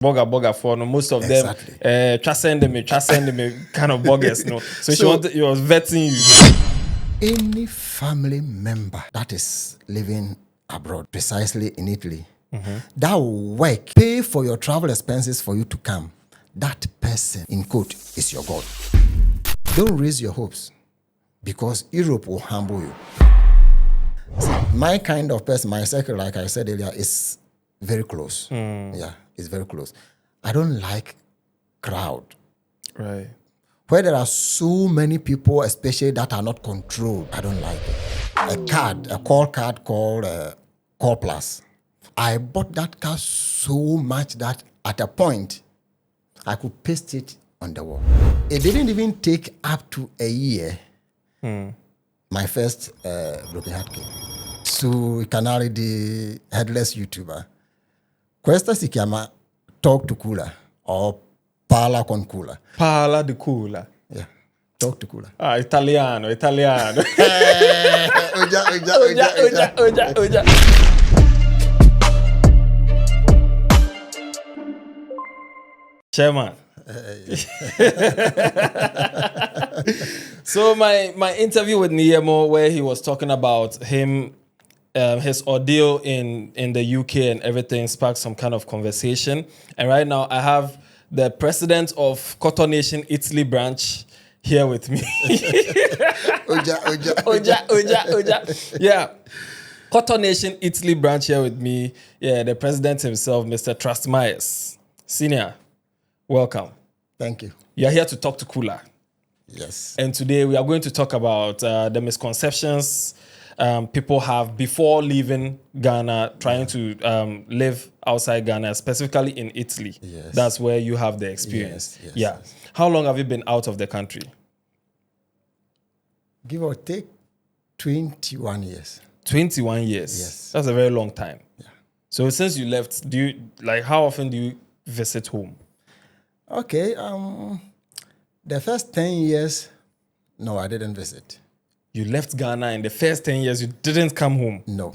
Boga for no, most of Exactly. them trust send me kind of boggers, no. So she was vetting you. Any family member that is living abroad, precisely in Italy, that will work, pay for your travel expenses for you to come, that person, in quote, is your God. Don't raise your hopes, because Europe will humble you. See, my kind of person, my circle, like I said earlier, is very close. Yeah, it's very close. I don't like crowd. Right. Where there are so many people, especially that are not controlled, I don't like it. A call card called Call Plus. I bought that card so much that at a point, I could paste it on the wall. It didn't even take up to a year. My first broken heart came. So Canary, the Headless YouTuber, Questa si chiama Talk to Kula or Parla con Kula. Parla di Kula. Yeah, Talk to Kula. Ah, Italiano. Uja. Chairman. So my interview with Niemo, where he was talking about him, his ordeal in the UK and everything, sparked some kind of conversation. And right now I have the president of Cotton Nation Italy branch here with me. Uja. Yeah. Cotton Nation Italy branch here with me. Yeah, the president himself, Mr. Trust Maiers. Senior, welcome. Thank you. You're here to talk to Kula. Yes. And today we are going to talk about the misconceptions people have before leaving Ghana, trying to live outside Ghana, specifically in Italy. Yes. That's where you have the experience. Yes, Yeah. yes. How long have you been out of the country? Give or take 21 years. 21 years. Yes. That's a very long time. Yeah. So since you left, how often do you visit home? Okay. The first 10 years, no, I didn't visit. You left Ghana in the first 10 years, you didn't come home. No,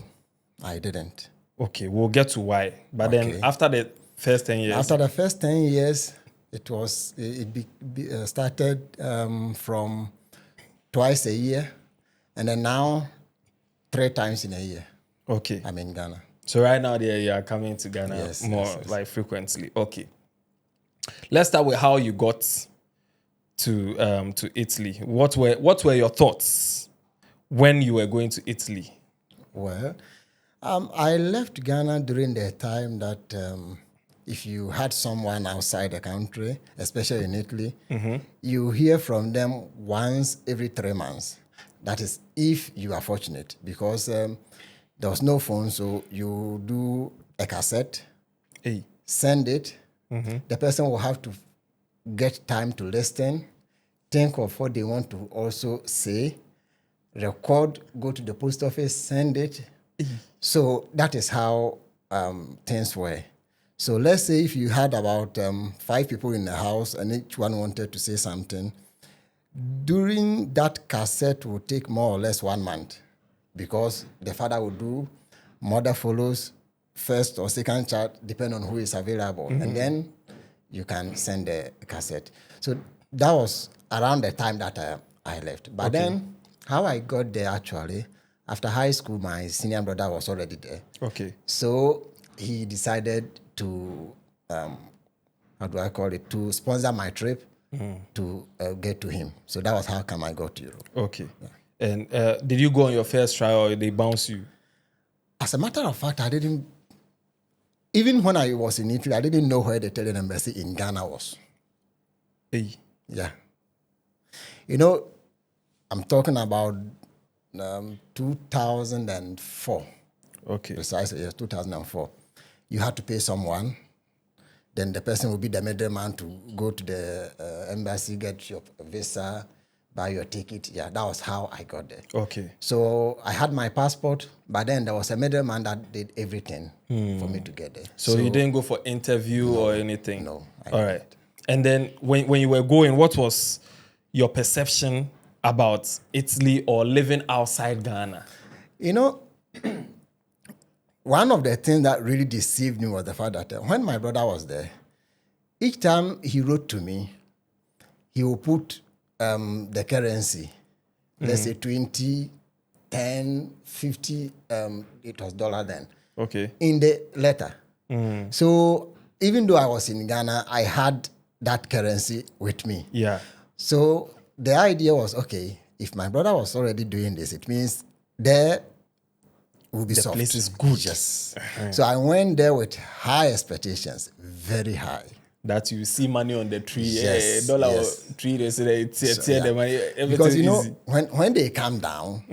I didn't. Okay, we'll get to why. But then after the first 10 years. After the first 10 years, it started from twice a year, and then now 3 times in a year. Okay. I'm in Ghana. So right now you are coming to Ghana more like frequently. Okay. Let's start with how you got to Italy. What were your thoughts when you were going to Italy? Well, I left Ghana during the time that if you had someone outside the country, especially in Italy, you hear from them once every 3 months. That is if you are fortunate, because there was no phone, so you do a cassette, send it. The person will have to get time to listen, think of what they want to also say, record, go to the post office, send it. So that is how things were. So let's say if you had about 5 people in the house and each one wanted to say something, during that cassette would take more or less 1 month, because the father would do, mother follows, first or second child, depending on who is available. And then you can send the cassette. So that was around the time that I left. But then how I got there actually, after high school, my senior brother was already there. Okay. So he decided to, to sponsor my trip to get to him. So that was how come I got to Europe. Okay. Yeah. And did you go on your first try or they bounced you? As a matter of fact, I didn't. Even when I was in Italy, I didn't know where the Italian embassy in Ghana was. Hey. Yeah. You know, I'm talking about 2004. Okay. Precisely, yes, 2004. You had to pay someone. Then the person will be the middleman to go to the embassy, get your visa, buy your ticket. Yeah, that was how I got there. Okay. So I had my passport, but then there was a middleman that did everything for me to get there. So you didn't go for interview or anything? No. All right. And then when you were going, what was your perception about Italy or living outside Ghana? You know, one of the things that really deceived me was the fact that when my brother was there, Each time he wrote to me, he will put the currency, let's say 20, 10, 50, it was dollar then, Okay. in the letter. So even though I was in Ghana, I had that currency with me. Yeah. So the idea was, okay, if my brother was already doing this, it means there will be The soft. place is good. Yes. So I went there with high expectations, very high. That you see money on the tree. Yes, Dollar yes. tree, they say they tear Yeah. the money. Everything Because, easy. when they come down,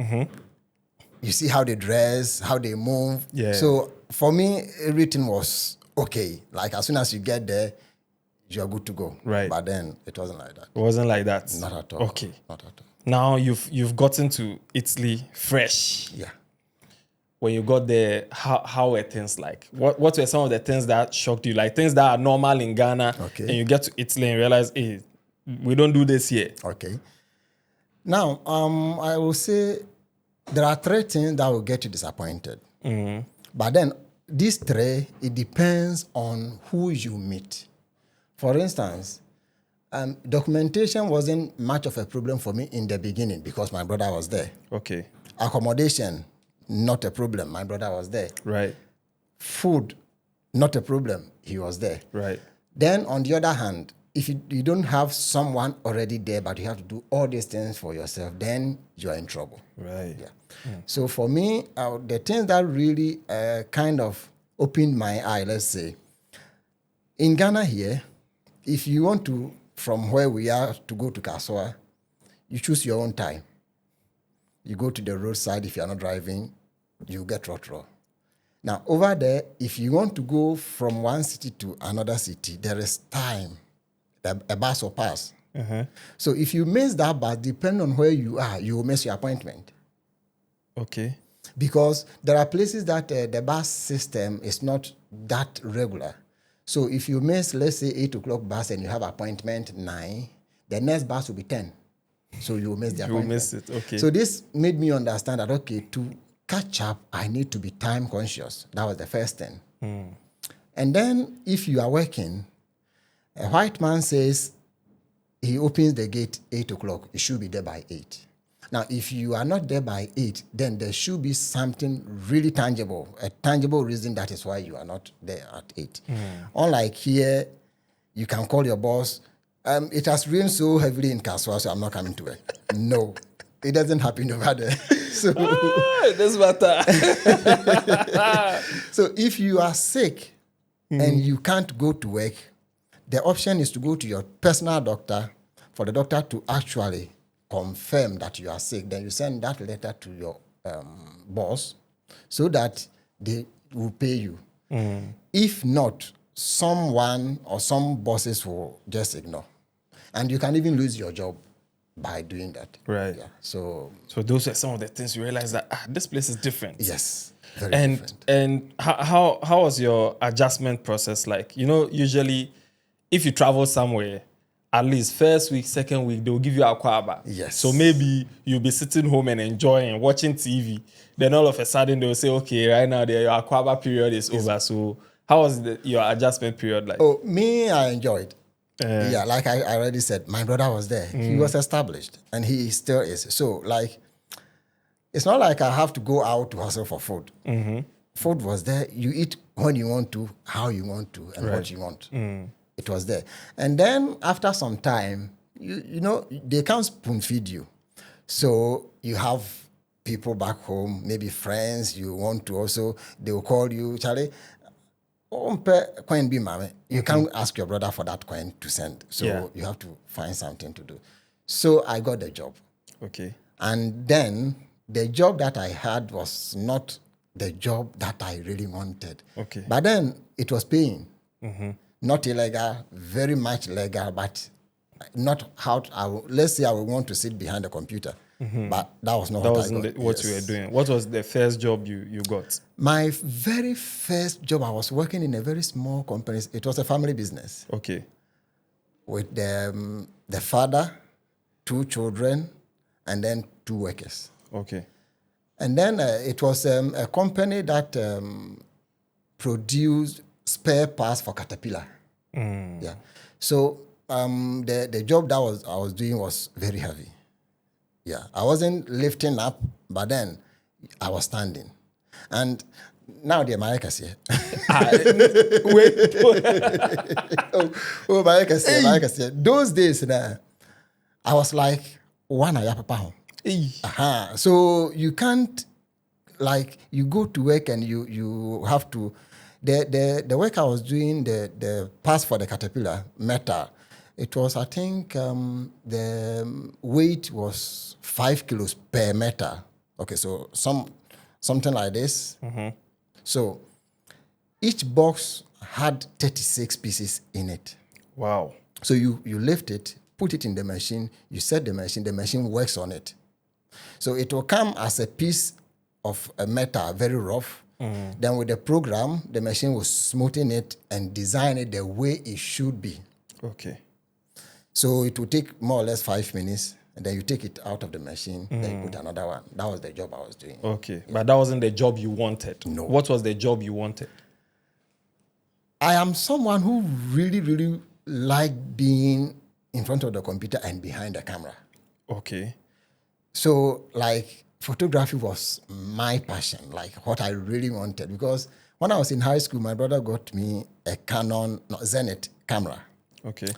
you see how they dress, how they move. Yeah. So for me, everything was okay. Like as soon as you get there, you're good to go. Right. But then it wasn't like that. It wasn't like that. Not at all. Okay. Not at all. Now you've gotten to Italy fresh. Yeah. When you got there, how were things like? What were some of the things that shocked you? Like things that are normal in Ghana, Okay. and you get to Italy and realize, hey, we don't do this here. Okay. Now, I will say there are 3 things that will get you disappointed. But then these 3, it depends on who you meet. For instance, documentation wasn't much of a problem for me in the beginning because my brother was there. Okay. Accommodation, not a problem. My brother was there. Right. Food, not a problem. He was there. Right. Then, on the other hand, if you don't have someone already there, but you have to do all these things for yourself, then you are in trouble. Right. Yeah. So for me, the things that really kind of opened my eye, let's say, in Ghana here, if you want to, from where we are to go to Kaswa, you choose your own time. You go to the roadside. If you're not driving, you get rotro. Now, over there, if you want to go from one city to another city, there is time. A bus will pass. So if you miss that bus, depending on where you are, you will miss your appointment. Okay. Because there are places that the bus system is not that regular. So if you miss, let's say, 8 o'clock bus and you have appointment 9, the next bus will be 10. So you will miss the You appointment. miss it. Okay. So this made me understand that, okay, to catch up, I need to be time conscious. That was the first thing. And then if you are working, a white man says he opens the gate 8 o'clock. You should be there by 8. Now, if you are not there by 8, then there should be something really tangible, a tangible reason that is why you are not there at 8. Unlike here, you can call your boss. It has rained so heavily in Kaswa, so I'm not coming to work. No, it doesn't happen over there. So, this matter. so if you are sick and you can't go to work, the option is to go to your personal doctor for the doctor to actually confirm that you are sick. Then you send that letter to your boss so that they will pay you. If not, someone or some bosses will just ignore. And you can even lose your job by doing that. Right. Yeah. So those are some of the things you realize that this place is different. yes, very different. And how was your adjustment process like? Usually if you travel somewhere, at least first week, second week, they will give you a kwaba. Yes. So maybe you'll be sitting home and enjoying, watching TV. Then all of a sudden they will say, okay, right now your kwaba period is over. So how was your adjustment period like? Oh, me, I enjoyed. Yeah, like I already said, my brother was there. He was established and he still is. So like, it's not like I have to go out to hustle for food. Food was there. You eat when you want to, how you want to, and what you want. It was there. And then after some time, you know, they can't spoon feed you. So you have people back home, maybe friends, you want to also, they will call you, Charlie, you can't ask your brother for that coin to send. So you have to find something to do. So I got the job. Okay. And then the job that I had was not the job that I really wanted. Okay. But then it was paying. Not illegal, very much legal, but not how let's say I would want to sit behind a computer. But that was not That what wasn't I got. what you were doing. What was the first job you got? My very first job, I was working in a very small company. It was a family business. Okay. With the father, 2 children, and then 2 workers. Okay. And then it was a company that produced spare parts for Caterpillar. Yeah. So the job that I was doing was very heavy. Yeah. I wasn't lifting up, but then I was standing. And now the Maiers here. Wait. Maiers here. Those days, I was like, one aya papa. So you can't, like, you go to work and you have to. The work I was doing, the pass for the caterpillar metal, it was, I think, the weight was 5 kilos per meter. Okay, so something like this. So each box had 36 pieces in it. Wow. So you lift it, put it in the machine, you set the machine works on it. So it will come as a piece of a metal, very rough. Then with the program, the machine will smoothen it and design it the way it should be. Okay. So it will take more or less 5 minutes, and then you take it out of the machine, then you put another one. That was the job I was doing. Okay. Yeah. But that wasn't the job you wanted. No. What was the job you wanted? I am someone who really, really liked being in front of the computer and behind the camera. Okay. So, like, photography was my passion, like what I really wanted. Because when I was in high school, my brother got me a Canon Zenith camera. Okay.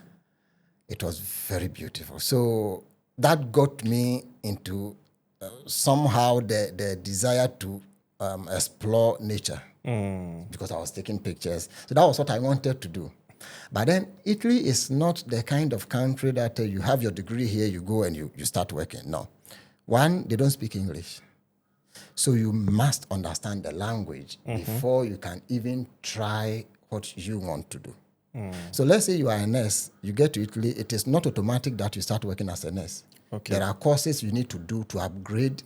It was very beautiful. So that got me into somehow the desire to explore nature because I was taking pictures. So that was what I wanted to do. But then Italy is not the kind of country that you have your degree here, you go and you start working. No. One, they don't speak English. So you must understand the language before you can even try what you want to do. So let's say you are a nurse, you get to Italy, it is not automatic that you start working as a nurse. Okay. There are courses you need to do to upgrade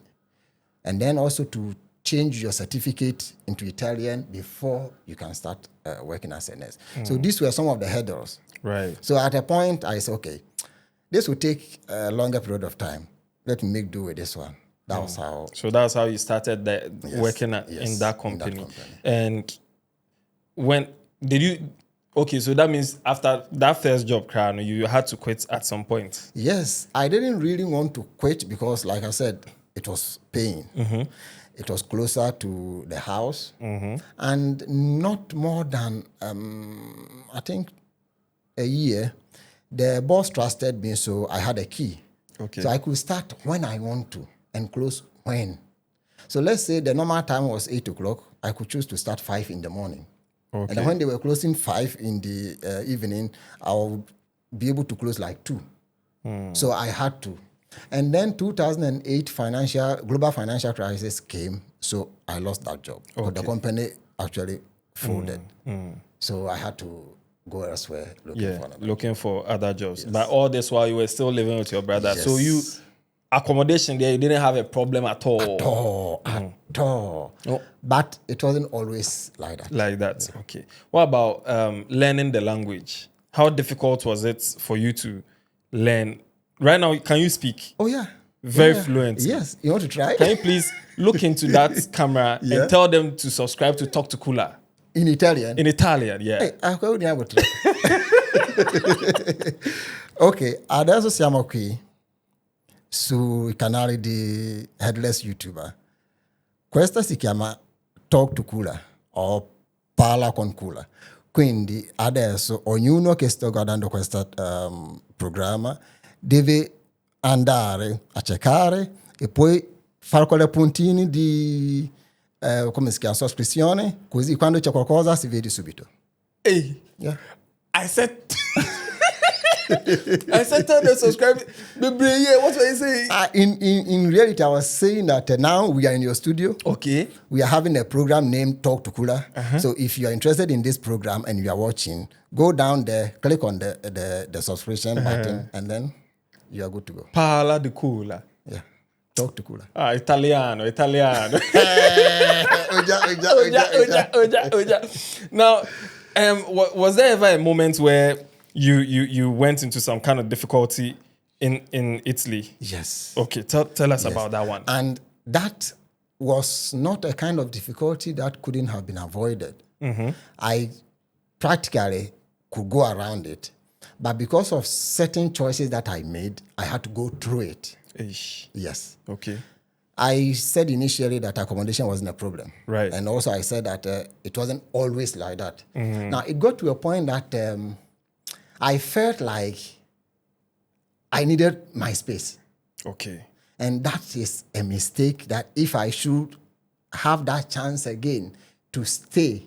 and then also to change your certificate into Italian before you can start working as a nurse. So these were some of the hurdles. Right. So at a point, I said, okay, this will take a longer period of time. Let me make do with this one. That was how. So that's how you started working in that company. And when did you? Okay, so that means after that first job, you had to quit at some point. Yes, I didn't really want to quit because, like I said, it was paying. It was closer to the house, and not more than I think a year. The boss trusted me, so I had a key. Okay. So I could start when I want to and close when. So let's say the normal time was 8 o'clock. I could choose to start 5 in the morning. Okay. And then when they were closing 5 in the evening, I'll be able to close like 2. So I had to. And then 2008 global financial crisis came, so I lost that job. Okay. But the company actually folded. So I had to go elsewhere looking for other jobs. Yes. But all this while you were still living with your brother. Yes. So you accommodation there, you didn't have a problem at all. At all. No. But it wasn't always like that. Like that. Yeah. Okay. What about learning the language? How difficult was it for you to learn? Right now, can you speak? Oh yeah. Very fluent. Yes. You want to try? Can you please look into that camera and tell them to subscribe to Talk to Kula? In Italian? In Italian, yeah. Ok, adesso siamo qui sui canali di Headless YouTuber. Questa si chiama Talk to Kula o Parla con Kula. Quindi adesso ognuno che sta guardando questo programma deve andare a cercare e poi fare quelle puntini di come si chiama, soscrizione, così quando c'è qualcosa si vede subito. Hey, yeah. I said tell them subscribe. What were you saying? In reality, I was saying that now we are in your studio. Okay. We are having a program named Talk to Kula. So if you are interested in this program and you are watching, go down there, click on the subscription button, and then you are good to go. Parla di Kula. Yeah. Talk to Kula. Italiano. Now, was there ever a moment where you went into some kind of difficulty in Italy? Yes. Okay, tell us about that one. And that was not a kind of difficulty that couldn't have been avoided. I practically could go around it. But because of certain choices that I made, I had to go through it. Ish. Yes. Okay. I said initially that accommodation wasn't a problem. Right. And also I said that it wasn't always like that. Now, it got to a point that I felt like I needed my space. Okay. And that is a mistake that if I should have that chance again to stay,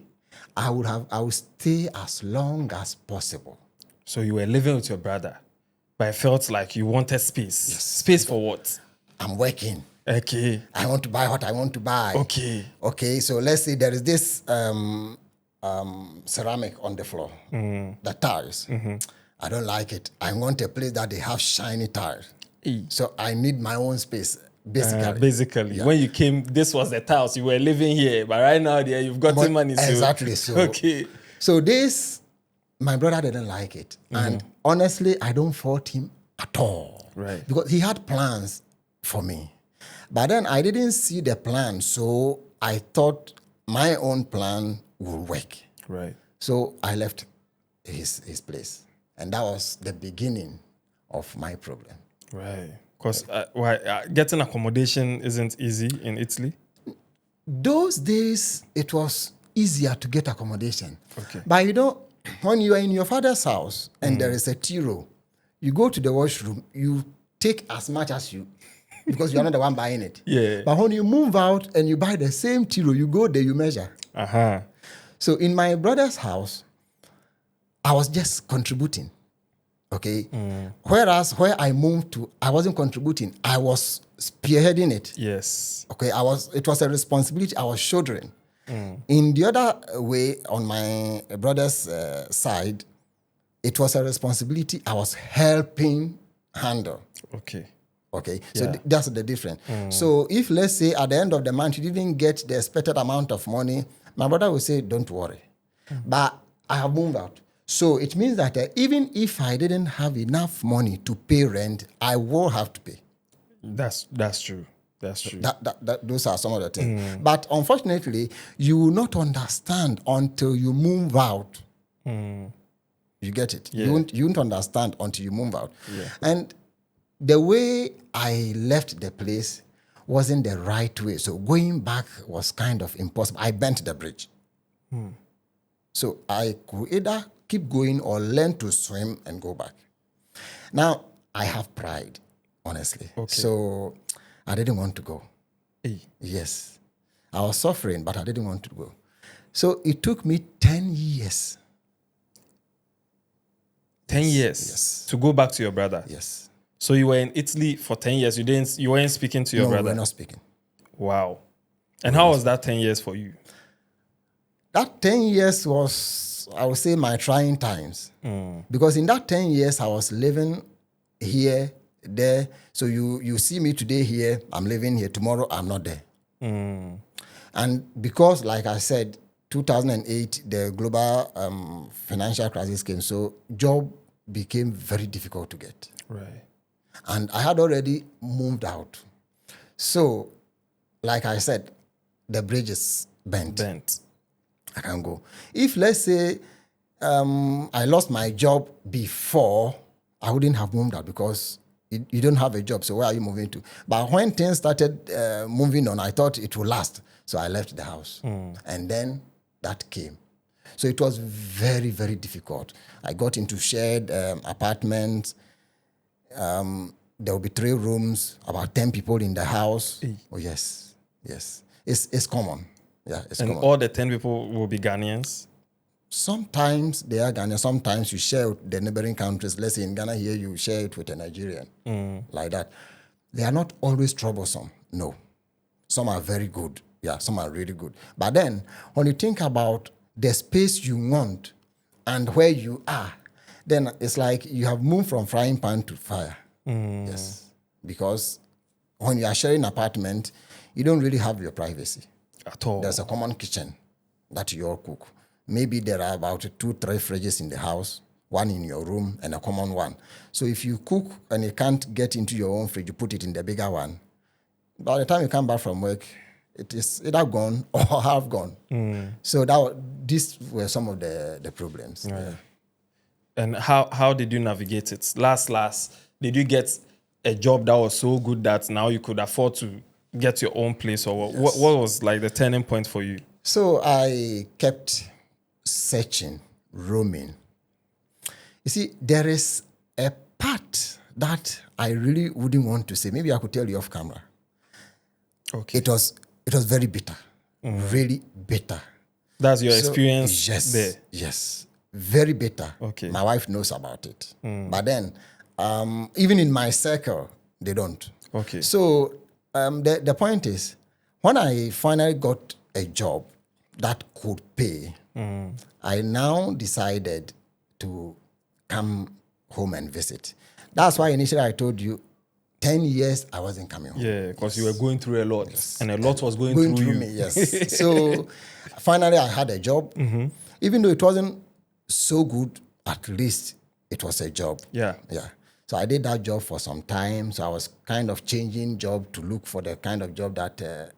I would stay as long as possible. So you were living with your brother, but I felt like you wanted space. Yes. Space for what? I'm working. Okay. I want to buy what I want to buy. Okay. Okay, so let's say there is this ceramic on the floor, the tiles. I don't like it. I want a place that they have shiny tiles. So I need my own space, basically. Basically, when you came, this was the house. You were living here, but right now there you've gotten money. So. Exactly. So Okay. So this, my brother didn't like it. And honestly, I don't fault him at all. Right. Because he had plans for me. But then I didn't see the plan. So I thought my own plan would work. Right. So I left his place. And that was the beginning of my problem. Right. Because getting accommodation isn't easy in Italy. Those days, it was easier to get accommodation. Okay. But you know, when you are in your father's house and there is a tiro, you go to the washroom, you take as much as you, because you're not the one buying it. Yeah. But when you move out and you buy the same tiro, you go there, you measure. Uh-huh. So in my brother's house, I was just contributing. Okay. Whereas where I moved to, I wasn't contributing. I was spearheading it. Yes. Okay. It was a responsibility I was shouldering. In the other way, on my brother's side, it was a responsibility I was helping handle. Okay. Okay. So that's the difference. So if, let's say, at the end of the month, you didn't get the expected amount of money, my brother will say, don't worry. But I have moved out. So it means that even if I didn't have enough money to pay rent, I will have to pay. That's true. That's true. Those are some of the things. But unfortunately, you will not understand until you move out. You get it? Yeah. You won't understand until you move out. Yeah. And the way I left the place wasn't the right way. So going back was kind of impossible. I bent the bridge. So I could either keep going or learn to swim and go back. Now, I have pride, honestly. Okay. So I didn't want to go. Hey. Yes. I was suffering, but I didn't want to go. So it took me 10 years. 10 years? Yes. To go back to your brother? Yes. So you were in Italy for 10 years. You weren't speaking to your brother? No, we were not speaking. Wow. And how was that 10 years for you? That 10 years was, I would say, my trying times. Because in that 10 years, I was living here, there. So you see me today here, I'm living here. Tomorrow, I'm not there. And because, like I said, 2008, the global financial crisis came. So job became very difficult to get. Right. And I had already moved out. So, like I said, the bridge is bent. I can't go. If, let's say, I lost my job before, I wouldn't have moved out because you don't have a job. So where are you moving to? But when things started moving on, I thought it would last. So I left the house. And then that came. So it was very, very difficult. I got into shared apartments. There will be 3 rooms, about 10 people in the house. Oh, yes. It's common. Yeah, it's common. All the 10 people will be Ghanaians? Sometimes they are Ghanaians. Sometimes you share with the neighboring countries. Let's say in Ghana here, you share it with a Nigerian. Like that. They are not always troublesome. No. Some are very good. Yeah, some are really good. But then, when you think about the space you want and where you are, then it's like you have moved from frying pan to fire. Yes. Because when you are sharing an apartment, you don't really have your privacy. At all. There's a common kitchen that you all cook. Maybe there are about 2-3 fridges in the house, one in your room and a common one. So if you cook and you can't get into your own fridge, you put it in the bigger one. By the time you come back from work, it is either gone or half gone. So these were some of the problems. Yeah. And how did you navigate it? Last, did you get a job that was so good that now you could afford to get your own place, or what was like the turning point for you? So I kept searching, roaming. You see, there is a part that I really wouldn't want to say. Maybe I could tell you off camera. Okay. It was very bitter, really bitter. That's your experience yes, there? Yes, very bitter. Okay. My wife knows about it. But then, even in my circle, they don't. Okay. So the point is, when I finally got a job that could pay, I now decided to come home and visit. That's why initially I told you, 10 years I wasn't coming home. Yeah, because you were going through a lot, and a lot was going through you. Me, yes. So finally I had a job. Even though it wasn't so good, at least it was a job. Yeah. So I did that job for some time. So I was kind of changing job to look for the kind of job that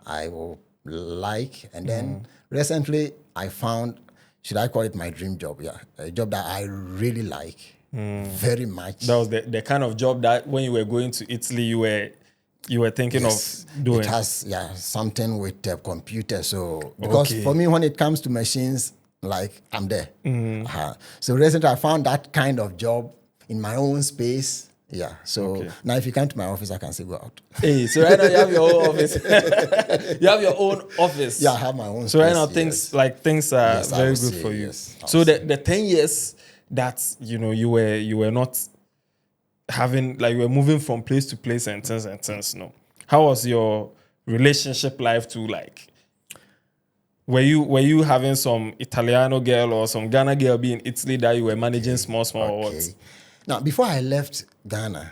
I will like. And then recently I found, should I call it my dream job? Yeah, a job that I really like very much. That was the kind of job that when you were going to Italy, you were thinking of doing. It has something with the computer. So because for me, when it comes to machines, like I'm there. So recently I found that kind of job in my own space. Yeah. So now if you come to my office, I can say go out. Hey, so right now you have your own office. You have your own office. Yeah, I have my own So space, right now things are very good for you. So the 10 years that you were not having, like, you were moving from place to place and things. No. How was your relationship life to, like, were you having some Italiano girl or some Ghana girl be in Italy that you were managing small or what? Now, before I left Ghana,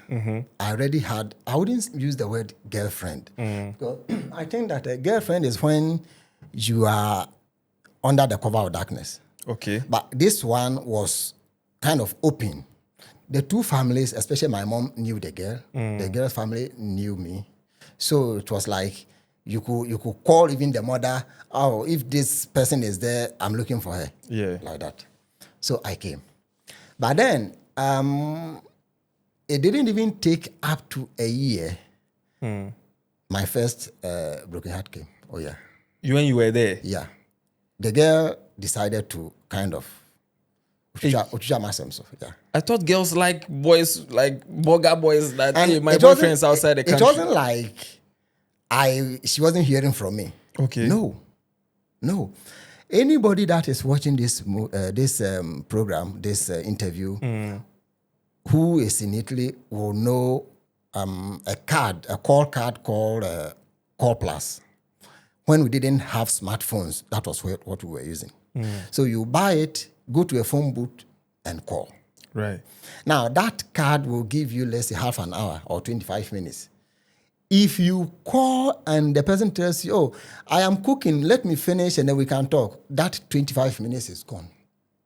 I already had, I wouldn't use the word girlfriend. Because I think that a girlfriend is when you are under the cover of darkness. Okay. But this one was kind of open. The two families, especially my mom, knew the girl. The girl's family knew me. So it was like, you could call even the mother, oh, if this person is there, I'm looking for her. Yeah. Like that. So I came. But then, it didn't even take up to a year. My first broken heart came. Oh, yeah. When you were there? Yeah. The girl decided to kind of yeah. I thought girls like boys, like boga boys that, And hey, my boyfriend's outside the country. It wasn't like she wasn't hearing from me. Okay. No. Anybody that is watching this program, this interview, who is in Italy will know a call card called Call Plus. When we didn't have smartphones, that was what we were using. So you buy it, go to a phone booth, and call. Right. Now, that card will give you, let's say, half an hour or 25 minutes. If you call and the person tells you, oh, I am cooking, let me finish and then we can talk, that 25 minutes is gone.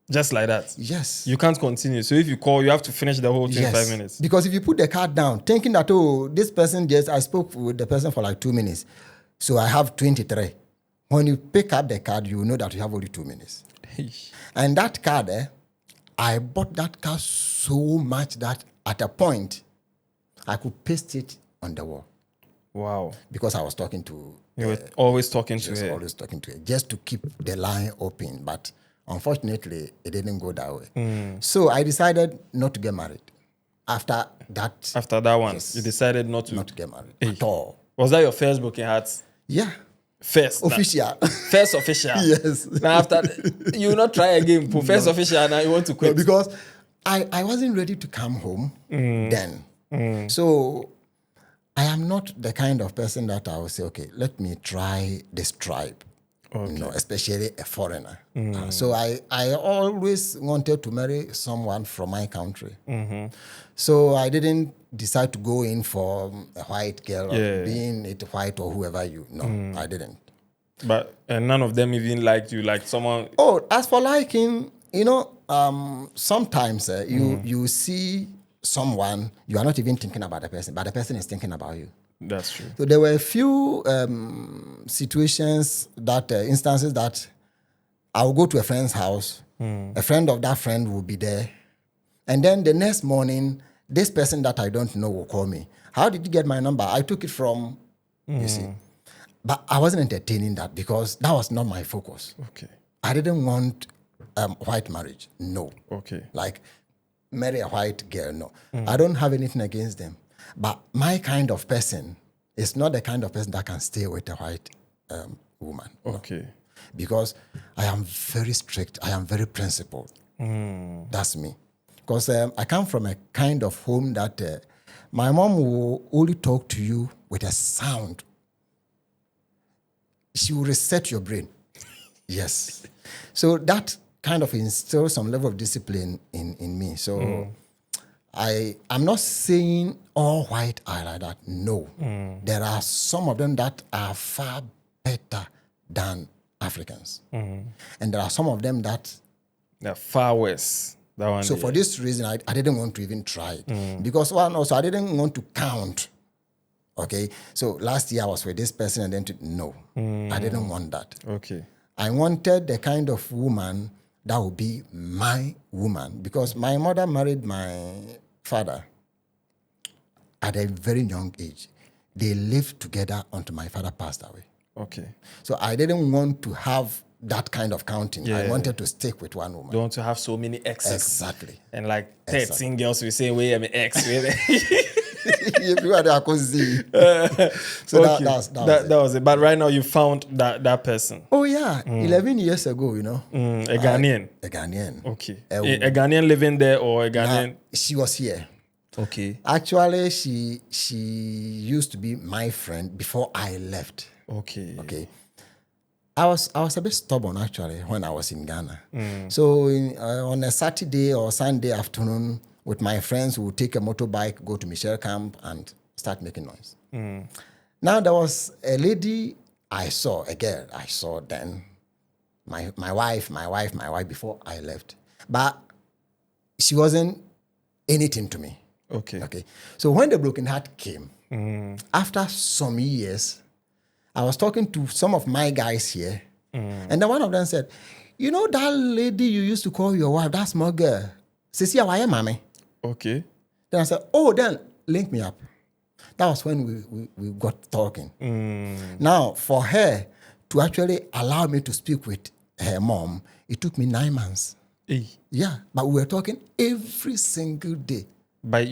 Just like that? Yes. You can't continue. So if you call, you have to finish the whole 25 minutes. Because if you put the card down, thinking that, oh, this person I spoke with the person for like 2 minutes, so I have 23. When you pick up the card, you will know that you have only 2 minutes. And that card, I bought that card so much that at a point, I could paste it on the wall. Wow. Because I was talking to... You were always talking to her. Always talking to her, just to keep the line open. But unfortunately, it didn't go that way. So I decided not to get married. After that one, yes, you decided not to get married at all. Was that your first broken heart? Yeah. First. Official. First official. Yes. Now after, you will not try again. First official, now you want to quit. No, because I wasn't ready to come home then. So I am not the kind of person that I will say, okay, let me try this tribe. Okay. Especially a foreigner. So I always wanted to marry someone from my country. So I didn't decide to go in for a white girl, or being it white or whoever I didn't. But none of them even liked you, like someone... Oh, as for liking, sometimes you see someone, you are not even thinking about the person, but the person is thinking about you. That's true. So there were a few situations instances that I will go to a friend's house. A friend of that friend will be there. And then the next morning, this person that I don't know will call me. How did you get my number? I took it from, you see. But I wasn't entertaining that because that was not my focus. Okay. I didn't want white marriage. No. Okay. Like marry a white girl. No. I don't have anything against them. But my kind of person is not the kind of person that can stay with a white woman. Okay. No. Because I am very strict. I am very principled. That's me. Because I come from a kind of home that my mom will only talk to you with a sound. She will reset your brain. Yes. So that kind of instills some level of discipline in me. So I'm not saying all white are like that. No. There are some of them that are far better than Africans. And there are some of them that... They're far worse. That one. So for this reason, I didn't want to even try it. Because one also, I didn't want to count. Okay? So last year I was with this person and then no. I didn't want that. Okay. I wanted the kind of woman that would be my woman. Because my mother married my father at a very young age. They lived together until my father passed away. Okay. So I didn't want to have that kind of counting. I wanted to stick with one woman. Don't want to have so many exes. Exactly. And like 13 girls will say, wait, I'm an ex. Everybody I could see. So Okay. that was it. But right now you found that person. Oh yeah, 11 years ago, you know. A Ghanaian. A Ghanaian. Okay. A Ghanaian living there or a Ghanaian? She was here. Okay. Actually, she used to be my friend before I left. Okay. Okay. I was a bit stubborn actually when I was in Ghana. So on a Saturday or Sunday afternoon, with my friends, we would take a motorbike, go to Michelle Camp, and start making noise. Now there was a lady I saw, a girl I saw then, my wife before I left, but she wasn't anything to me. Okay. So when the broken heart came, after some years, I was talking to some of my guys here, and then one of them said, "You know that lady you used to call your wife, that small girl, Cecilia, why mommy?" Okay. Then I said, "Oh, then link me up." That was when we got talking. Now, for her to actually allow me to speak with her mom, it took me 9 months. Hey. Yeah, but we were talking every single day. But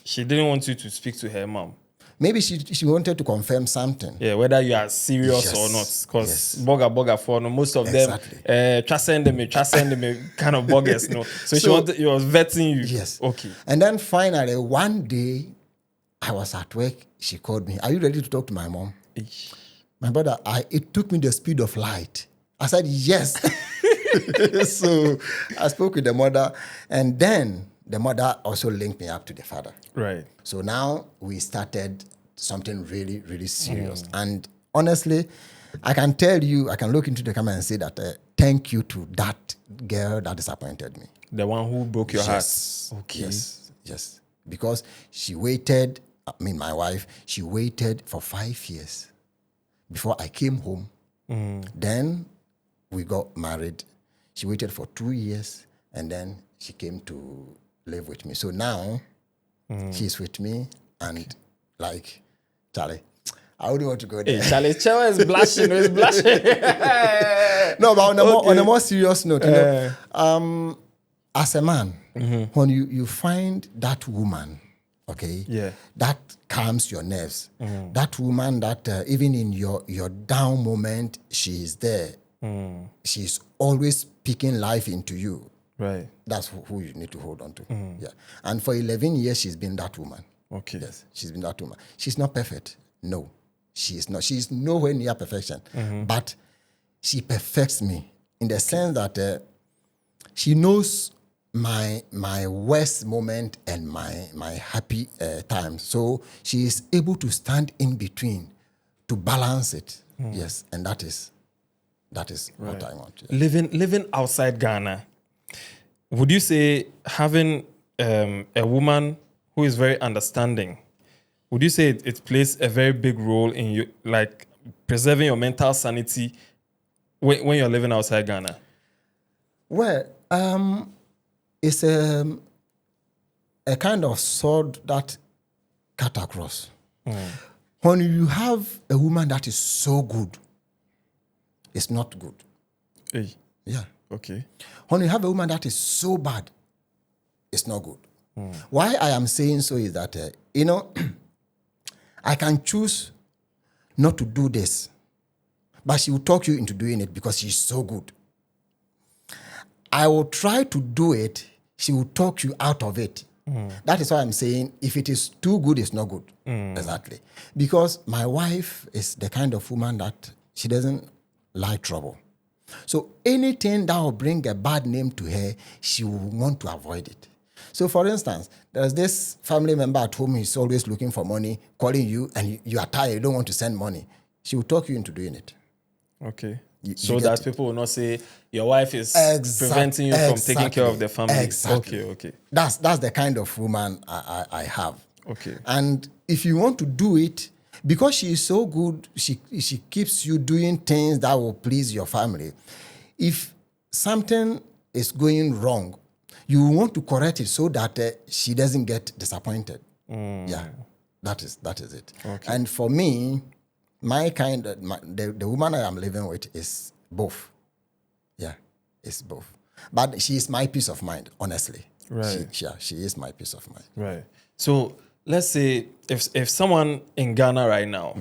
she didn't want you to speak to her mom. Maybe she wanted to confirm something. Yeah, whether you are serious or not. Because boga for no, most of them trust send them kind of bogus, no. So she was vetting you. Yes. Okay. And then finally one day I was at work, she called me. "Are you ready to talk to my mom?" My brother, it took me the speed of light. I said yes. So I spoke with the mother, and then the mother also linked me up to the father. Right. So now we started something really, really serious. And honestly, I can tell you, I can look into the camera and say that thank you to that girl that disappointed me. The one who broke your heart. Okay. Yes. Because she waited, my wife, she waited for 5 years before I came home. Then we got married. She waited for 2 years, and then she came to live with me. So now she's with me, and like Charlie, I wouldn't want to go there. Hey, Charlie Chewa is blushing. He's blushing. No, but on a more serious note, you know, as a man, when you find that woman, okay, that calms your nerves. That woman that even in your down moment, she is there. She's always speaking life into you. Right. That's who you need to hold on to. Yeah. And for 11 years, she's been that woman. Okay. Yes, she's been that woman. She's not perfect. No, she is not. She's nowhere near perfection. But she perfects me in the sense that she knows my worst moment and my happy times. So she is able to stand in between to balance it. Yes, and that is what I want. Yeah. Living outside Ghana, would you say having a woman who is very understanding, would you say it plays a very big role in you, like preserving your mental sanity when you're living outside Ghana? Well, it's a kind of sword that cut across. When you have a woman that is so good, it's not good. Hey. Yeah. Okay. When you have a woman that is so bad, it's not good. Why I am saying so is that, I can choose not to do this, but she will talk you into doing it because she's so good. I will try to do it, she will talk you out of it. That is why I'm saying if it is too good, it's not good. Exactly. Because my wife is the kind of woman that she doesn't like trouble. So anything that will bring a bad name to her, she will want to avoid it. So for instance, there's this family member at home who's always looking for money, calling you, and you are tired, you don't want to send money. She will talk you into doing it. Okay. You So get that it? people will not say your wife is preventing you from taking care of the family. Exactly. Okay. That's the kind of woman I have. Okay. And if you want to do it, because she is so good, she keeps you doing things that will please your family. If something is going wrong, you want to correct it so that she doesn't get disappointed. Yeah, that is it. Okay. And for me, the woman I am living with is both. Yeah, it's both. But she is my peace of mind, honestly. Right. She is my peace of mind. Right. So let's say if someone in Ghana right now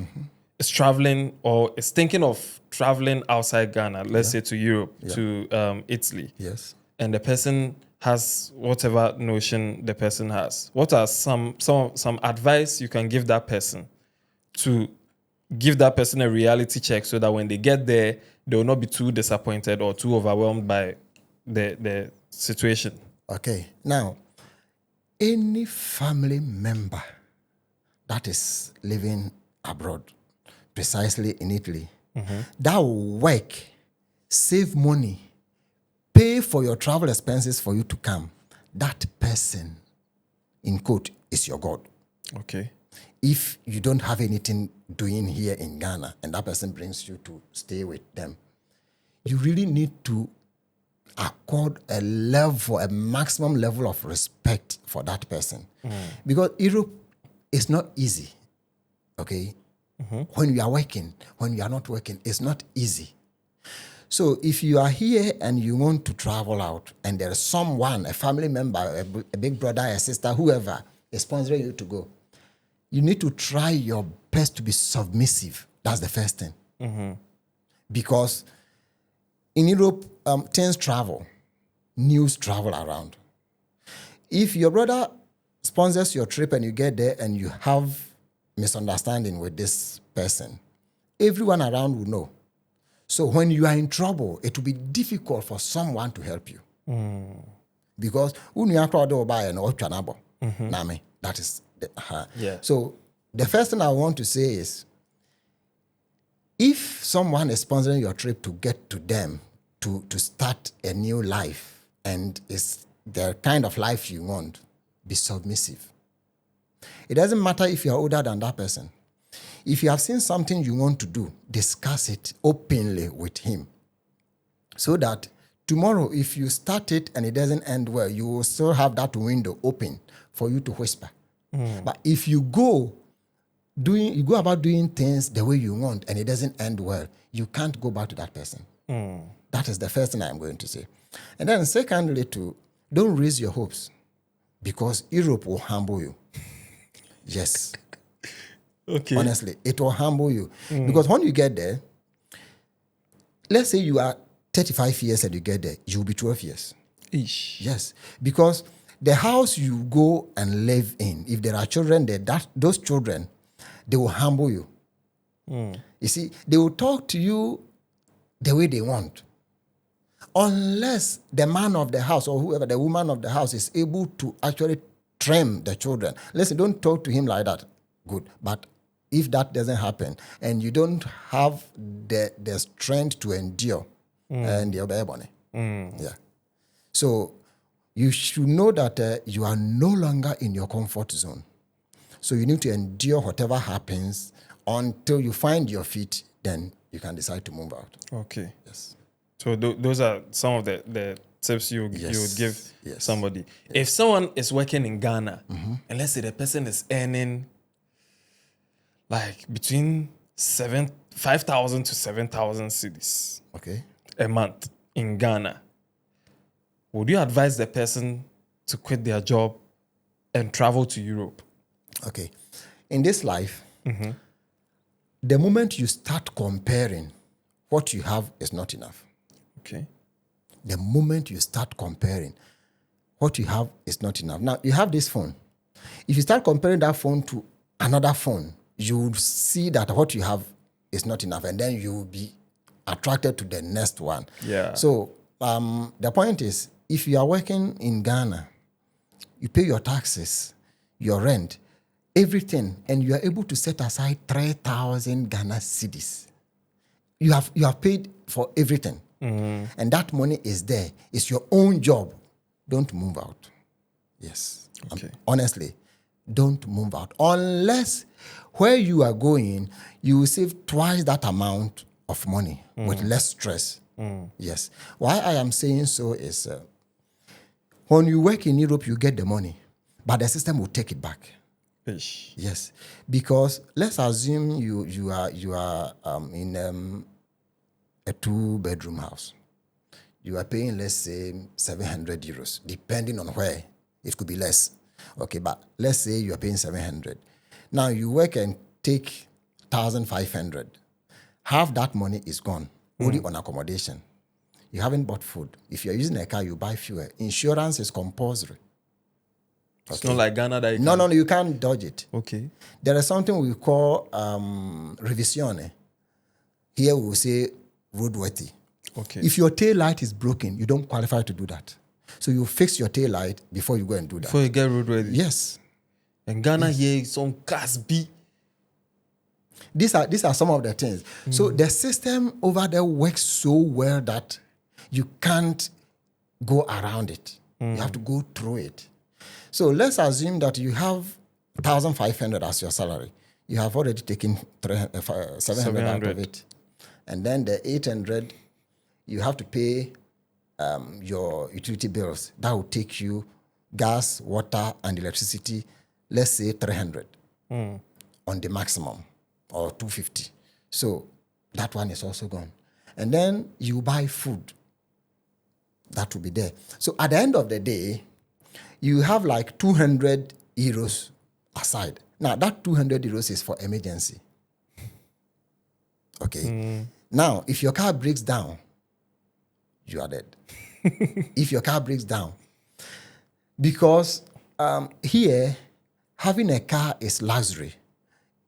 is traveling or is thinking of traveling outside Ghana, let's say to Europe, to Italy, Yes. and the person has whatever notion the person has, what are some advice you can give that person to give that person a reality check so that when they get there, they will not be too disappointed or too overwhelmed by the situation? Okay. Now, any family member that is living abroad, precisely in Italy, that will work, save money, pay for your travel expenses for you to come, that person, in quote, is your God. Okay. If you don't have anything doing here in Ghana and that person brings you to stay with them, you really need to accord a maximum level of respect for that person. Because Europe is not easy, okay? When you are working, when you are not working, it's not easy. So if you are here and you want to travel out and there is someone, a family member, a big brother, a sister, whoever is sponsoring you to go, you need to try your best to be submissive. That's the first thing. Because in Europe, things travel, news travel around. If your brother sponsors your trip and you get there and you have misunderstanding with this person, everyone around will know. So when you are in trouble, it will be difficult for someone to help you. Because that is So the first thing I want to say is, if someone is sponsoring your trip to get to them, to start a new life, and it's the kind of life you want, be submissive. It doesn't matter if you're older than that person. If you have seen something you want to do, discuss it openly with him. So that tomorrow, if you start it and it doesn't end well, you will still have that window open for you to whisper. But if you go about doing things the way you want and it doesn't end well, you can't go back to that person. That is the first thing I'm going to say. And then secondly, don't raise your hopes, because Europe will humble you. Yes. Okay. Honestly, it will humble you. Because when you get there, let's say you are 35 years and you get there, you will be 12 years. Eesh. Yes. Because the house you go and live in, if there are children there, those children, they will humble you. You see, they will talk to you the way they want. Unless the man of the house or whoever, the woman of the house, is able to actually trim the children. Listen, don't talk to him like that. Good. But if that doesn't happen and you don't have the strength to endure, and you'll be born. Yeah. So you should know that you are no longer in your comfort zone. So you need to endure whatever happens until you find your feet, then you can decide to move out. Okay. Yes. So those are some of the tips you would give somebody. Yes. If someone is working in Ghana, and let's say the person is earning like between 5,000 to 7,000 cedis a month in Ghana, would you advise the person to quit their job and travel to Europe? Okay. In this life, the moment you start comparing, what you have is not enough. Okay. The moment you start comparing, what you have is not enough. Now, you have this phone. If you start comparing that phone to another phone, you will see that what you have is not enough, and then you will be attracted to the next one. Yeah. So the point is, if you are working in Ghana, you pay your taxes, your rent, everything, and you are able to set aside 3,000 Ghana cedis. You have paid for everything, and that money is there. It's your own job. Don't move out. Yes. Okay. Honestly, don't move out unless where you are going, you will save twice that amount of money with less stress. Yes. Why I am saying so is when you work in Europe, you get the money, but the system will take it back. Ish. Yes, because let's assume you are in a 2-bedroom house. You are paying, let's say, 700 euros, depending on where. It could be less. Okay, but let's say you are paying 700. Now you work and take 1,500. Half that money is gone, only on accommodation. You haven't bought food. If you're using a car, you buy fuel. Insurance is compulsory. Okay. It's not like Ghana that No, you can't dodge it. Okay. There is something we call revisione. Here we will say roadworthy. Okay. If your tail light is broken, you don't qualify to do that. So you fix your tail light before you go and do that. Before you get roadworthy. Yes. And Ghana here, some cars be. These are some of the things. So the system over there works so well that you can't go around it. You have to go through it. So let's assume that you have 1,500 as your salary. You have already taken 700 out of it. And then the 800, you have to pay your utility bills. That will take you gas, water, and electricity, let's say 300 on the maximum, or 250. So that one is also gone. And then you buy food. That will be there. So at the end of the day, you have like 200 euros aside. Now, that 200 euros is for emergency. Okay. Now, if your car breaks down, you are dead. If your car breaks down. Because here, having a car is luxury.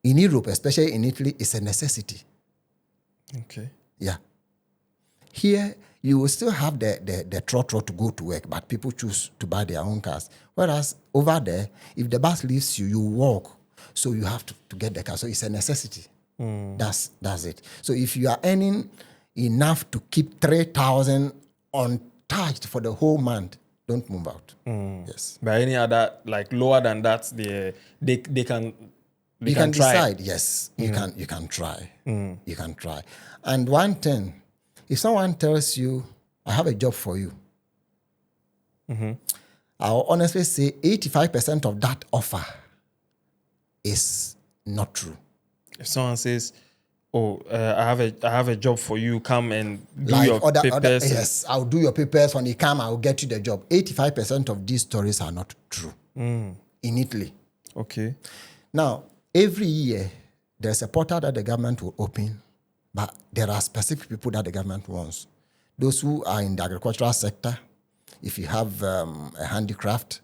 In Europe, especially in Italy, it's a necessity. Okay. Yeah. Here, you will still have the trotro to go to work, but people choose to buy their own cars. Whereas over there, if the bus leaves you, you walk. So you have to get the car. So it's a necessity. That's it. So if you are earning enough to keep 3,000 untouched for the whole month, don't move out. Yes. But any other, like lower than that, they can You can decide. Yes, you can try. You can try. And one thing, if someone tells you, I have a job for you, I'll honestly say 85% of that offer is not true. If someone says, "Oh, I have a job for you. Come and do your papers." Yes, I'll do your papers. When you come, I'll get you the job. 85% of these stories are not true in Italy. Okay. Now, every year, there's a portal that the government will open, but there are specific people that the government wants. Those who are in the agricultural sector, if you have a handicraft,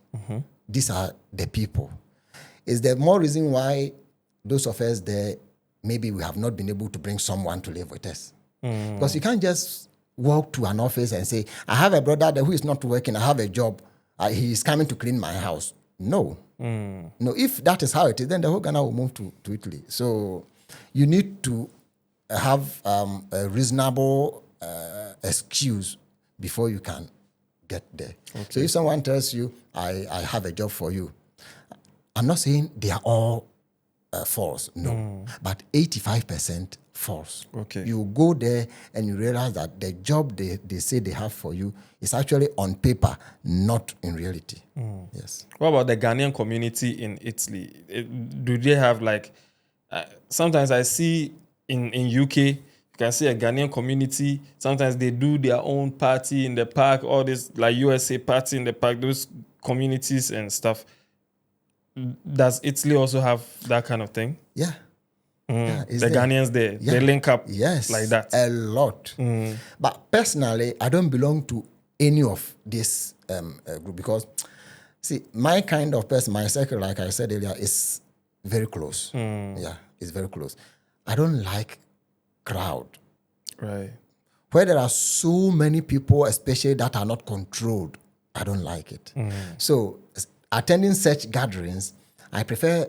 these are the people. Is there more reason why those of us there, maybe we have not been able to bring someone to live with us? Because you can't just walk to an office and say, I have a brother there who is not working, I have a job, he is coming to clean my house. No. No, if that is how it is, then the whole Ghana will move to Italy. So you need to have a reasonable excuse before you can get there. Okay. So if someone tells you, I have a job for you, I'm not saying they are all false, no. But 85% false. Okay. You go there and you realize that the job they say they have for you is actually on paper, not in reality. Yes. What about the Ghanaian community in Italy? Do they have like? Sometimes I see in UK, you can see a Ghanaian community. Sometimes they do their own party in the park. All this like USA party in the park. Those communities and stuff. Does Italy also have that kind of thing? Yeah. Yeah, The Ghanaians there, they link up like that. A lot. But personally, I don't belong to any of this group because, see, my kind of person, my circle, like I said earlier, is very close. Yeah, it's very close. I don't like crowd. Right. Where there are so many people, especially that are not controlled, I don't like it. So attending such gatherings, I prefer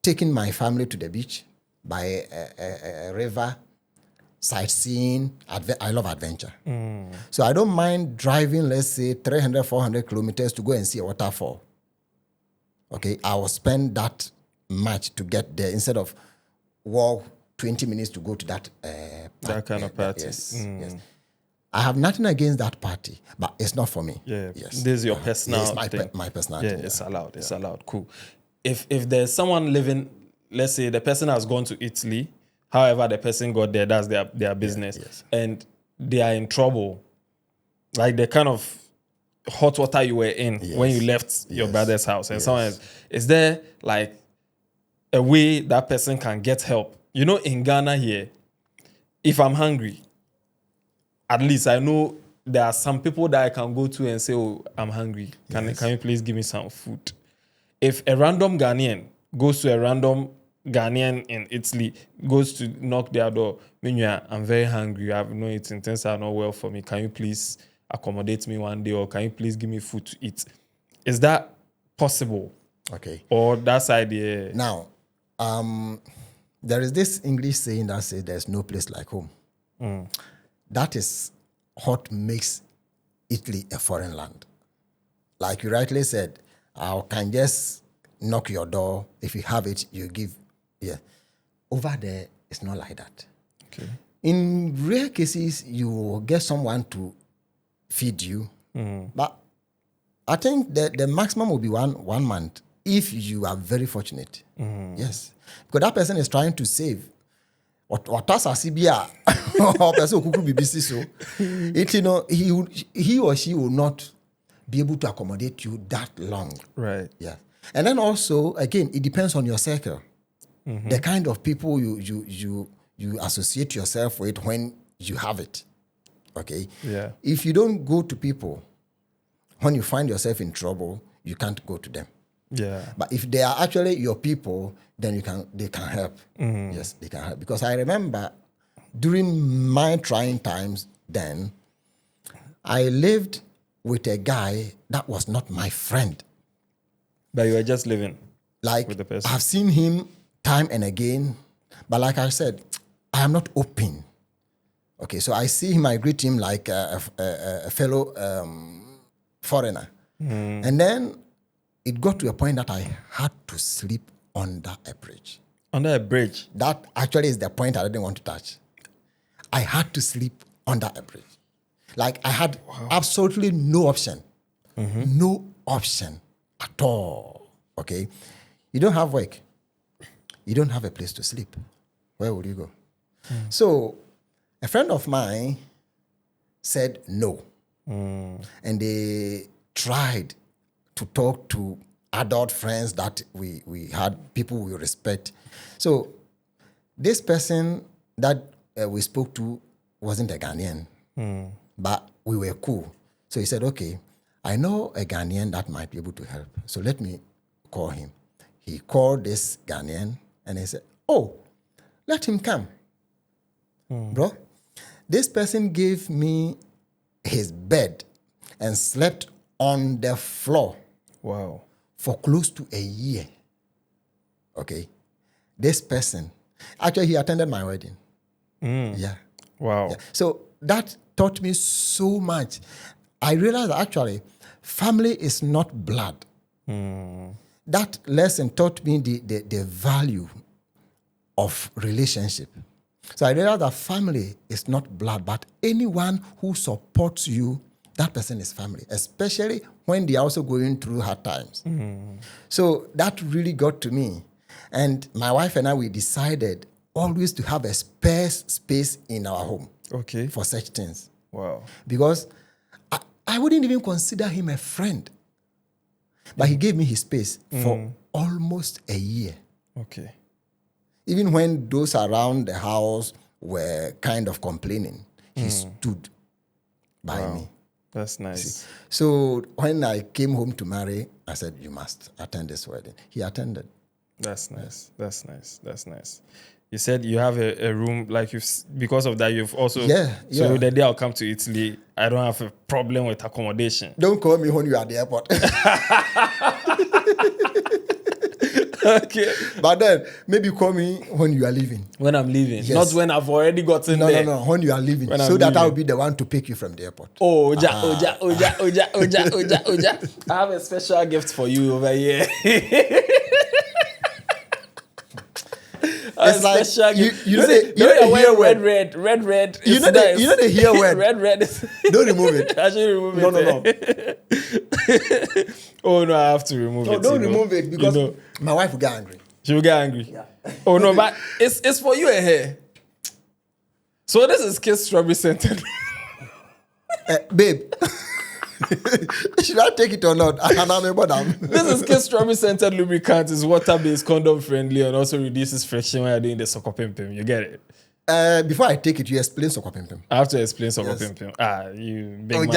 taking my family to the beach by a river, sightseeing. I love adventure. So I don't mind driving, let's say, 300, 400 kilometers to go and see a waterfall. Okay, I will spend that much to get there instead of walk 20 minutes to go to that that kind of party. Yes, yes. I have nothing against that party, but it's not for me. Yeah, yes. This is your personal thing. My personality. Yeah, it's allowed. It's allowed. Cool. If there's someone living, let's say the person has gone to Italy, however the person got there, that's their business, yes. and they are in trouble, like the kind of hot water you were in when you left your brother's house, and someone else, is there like a way that person can get help? You know, in Ghana here, if I'm hungry, at least I know there are some people that I can go to and say, "Oh, I'm hungry. Can you please give me some food?" If a random Ghanaian goes to a random Ghanaian in Italy, goes to knock their door, "Minya, I'm very hungry. I have no eating. Things are not well for me. Can you please accommodate me one day, or can you please give me food to eat?" Is that possible? Okay. Or that's idea? Now, there is this English saying that says there's no place like home. That is what makes Italy a foreign land. Like you rightly said, I can just knock your door. If you have it, you give. Yeah. Over there, it's not like that. Okay. In rare cases, you will get someone to feed you. But I think the maximum will be one month if you are very fortunate. Yes. Because that person is trying to save. Or person who be busy, so he or she will not be able to accommodate you that long. Right. Yeah. And then also, again, it depends on your circle. The kind of people you associate yourself with when you have it. Okay? Yeah. If you don't go to people, when you find yourself in trouble, you can't go to them. Yeah. But if they are actually your people, then they can help. Yes, they can help. Because I remember during my trying times then, I lived with a guy that was not my friend. But you were just living Like, with the person. I've seen him time and again, but like I said, I am not open. Okay, so I see him, I greet him like a fellow foreigner. And then it got to a point that I had to sleep under a bridge. Under a bridge? That actually is the point I didn't want to touch. I had to sleep under a bridge. Like, I had absolutely no option. No option at all. Okay? You don't have work. You don't have a place to sleep. Where would you go? So, a friend of mine said no. And they tried to talk to adult friends that we had, people we respect. So, this person that we spoke to wasn't a Ghanaian, but we were cool. So he said, okay, I know a Ghanaian that might be able to help. So let me call him. He called this Ghanaian and he said, oh, let him come. Bro, this person gave me his bed and slept on the floor. Wow. For close to a year. Okay. This person, actually, he attended my wedding. Yeah. Wow. Yeah. So that taught me so much. I realized that actually, family is not blood. That lesson taught me the value of relationship. So I realized that family is not blood, but anyone who supports you, that person is family, especially when they are also going through hard times. So that really got to me. And my wife and I, we decided always to have a spare space in our home for such things. Wow. Because I wouldn't even consider him a friend. But he gave me his space for almost a year. Okay. Even when those around the house were kind of complaining, he stood by me. That's nice. So when I came home to marry, I said, you must attend this wedding. He attended. That's nice. That's nice. That's nice. You said you have a room, like because of that, you've also... So the day I'll come to Italy, I don't have a problem with accommodation. Don't call me when you're at the airport. Okay. But then, maybe call me when you are leaving. When I'm leaving. Yes. Not when I've already gotten there. No, when you are leaving. When so that I'll be the one to pick you from the airport. Oh, Oja. I have a special gift for you over here. It's like, you know red. You know the here word. red. Don't remove it. I should remove it. No. Oh no, I have to remove it. No, don't remove it because my wife will get angry. She will get angry. Yeah. Oh no, but it's for you here. So this is Kiss Strawberry Scented. Babe. Should I take it or not? This is Kiss Strawberry Scented lubricant. It's water-based, condom-friendly, and also reduces friction when you're doing the soccer pim. You get it? Before I take it, you explain soccer pim. I have to explain soccer pim. You big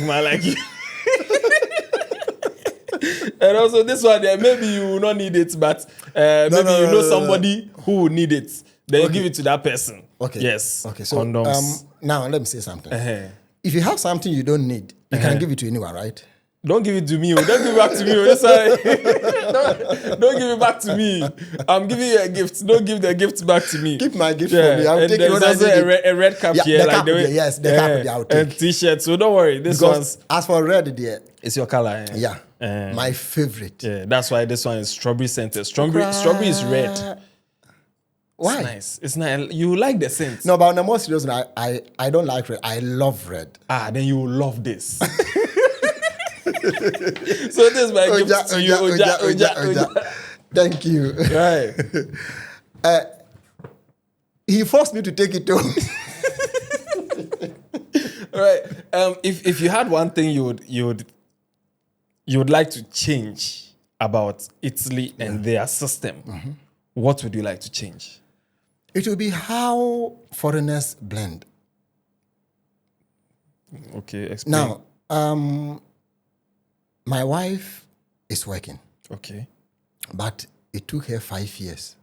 man like you. And also this one, maybe you will not need it, but maybe you know somebody who will need it. Then you give it to that person. Okay. Yes. Okay. So condoms. Now let me say something. If you have something you don't need, you can give it to anyone, right? Don't give it to me. Don't give it back to me. That's why. Don't give it back to me. I'm giving you a gift. Don't give the gift back to me. Keep my gift for me. I'll take it when also a red cap here. The cap, yes, the cap I'll take. And t-shirt. So don't worry. This one's... As for red, dear. It's your color. Yeah. My favorite. Yeah, that's why this one is strawberry scented. Strawberry is red. Why? It's nice. You like the scent. No, but on a more serious note, I don't like red. I love red. Then you will love this. So this is my gift to you. Oja. Thank you. Right. He forced me to take it too. Right. If you had one thing you would like to change about Italy and their system, what would you like to change? It will be how foreigners blend. Okay, explain. Now, my wife is working. Okay. But it took her 5 years